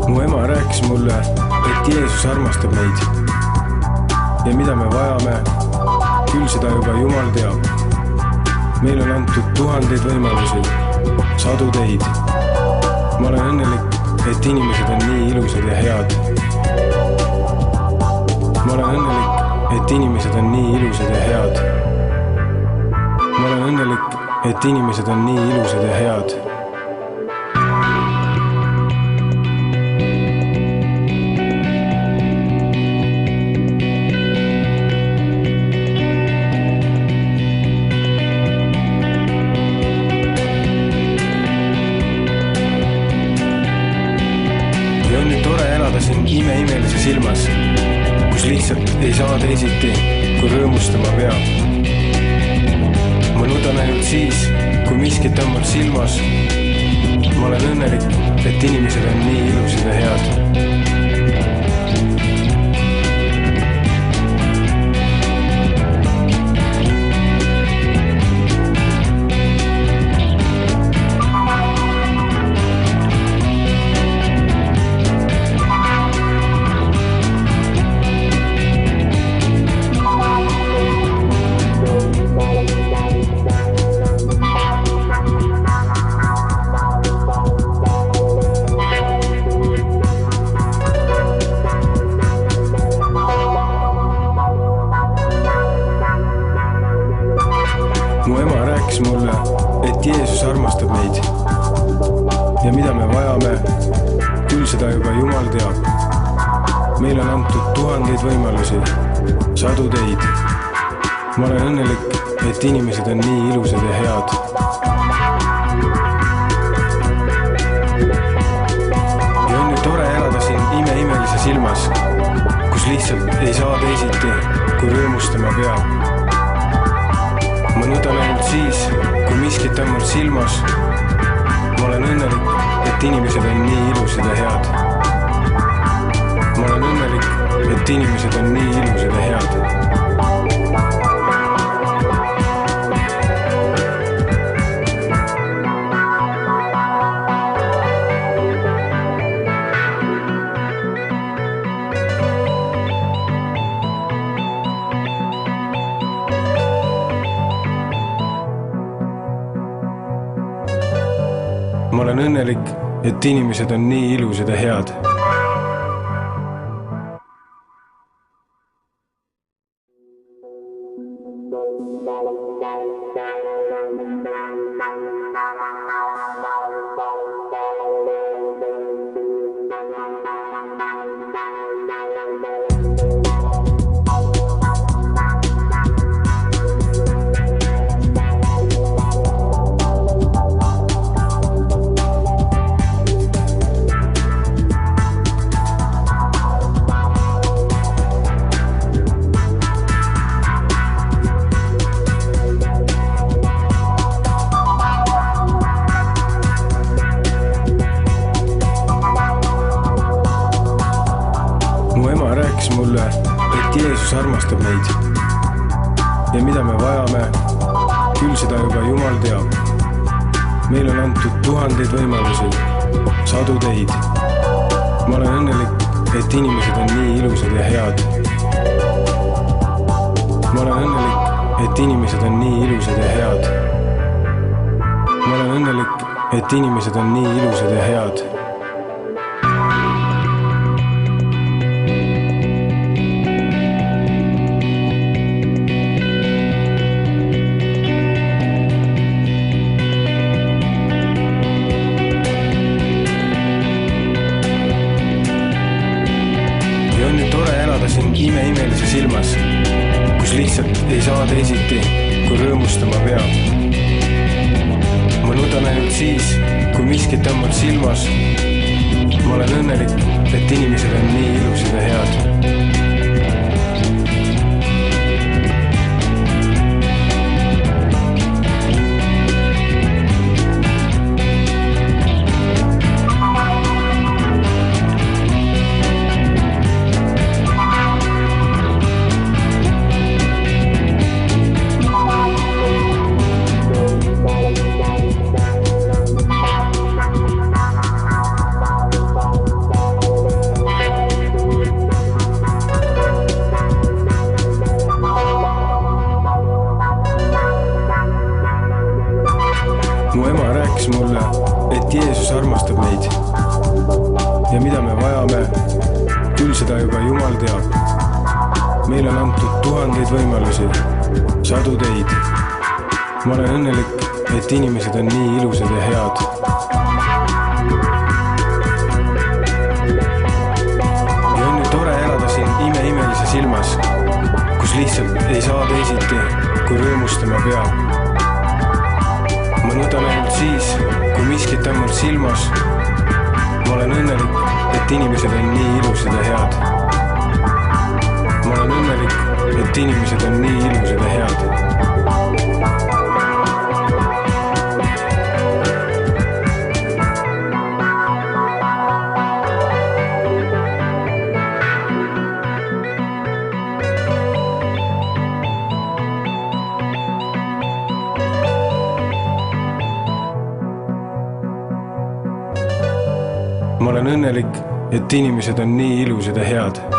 Mu ema rääkis mulle, et Jeesus armastab meid ja mida me vajame, küll seda juba Jumal teab. Meil on antud tuhandeid võimalusi, sadu teid. Ma olen õnnelik, et inimesed on nii ilusad ja head. Ma olen õnnelik, et inimesed on nii ilusad ja head. Ma olen õnnelik, et inimesed on nii ilusad ja head. Ja on nüüd tore elada siin imelises ilmas, kus lihtsalt ei saa teisiti, kui rõõmustama peab. Ma nutan ainult siis, kui miskit on mul silmas. Ma olen õnnelik, et inimesed on nii ilusad ja head. Mu ema rääkis mulle, et Jeesus armastab meid ja mida me vajame, küll seda juba Jumal teab. Meil on antud tuhandeid võimalusi, sadu teid. Ma olen õnnelik, et inimesed on nii ilusad ja head. Ja on nüüd tore elada siin imelises ilmas, kus lihtsalt ei saa teisiti, kui rõõmustama peab. Ma nutan ainult siis, kui miskit on mul silmas. Ma olen õnnelik, et inimesed on nii ilusad ja head. Ma olen õnnelik, et inimesed on nii ilusad ja head. Ma olen õnnelik, et inimesed on nii ilusad ja head. Mu ema rääkis mulle, et Jeesus armastab meid ja mida me vajame, küll seda juba Jumal teab. Meil on antud tuhandeid võimalusi, sadu teid. Ma olen õnnelik, et inimesed on nii ilusad ja head. Ma olen õnnelik, et inimesed on nii ilusad ja head. Ma olen õnnelik, et inimesed on nii ilusad ja head. Ja on nüüd tore elada siin imeimelises ilmas, kus lihtsalt ei saa teisiti, kui rõõmustama peab. Ma nudan ainult siis, kui miskit tõmbab silmas. Ma olen õnnelik, et inimesed on nii ilusad ja head. Mu ema rääkis mulle, et Jeesus armastab meid ja mida me vajame, küll seda juba Jumal teab. Meil on antud tuhandeid võimalusi, sadu teid. Ma olen õnnelik, et inimesed on nii ilusad ja head. Ja on ju tore elada siin imeimelises ilmas, kus lihtsalt ei saa teisiti, kui rõõmustama peab. Ma nudan ainult siis, kui miskit tõmbab silmas. Ma olen õnnelik, et inimesed on nii ilusad ja head. Ma olen õnnelik, et inimesed on nii ilusad ja head. Ma olen õnnelik, et inimesed on nii ilusad ja head.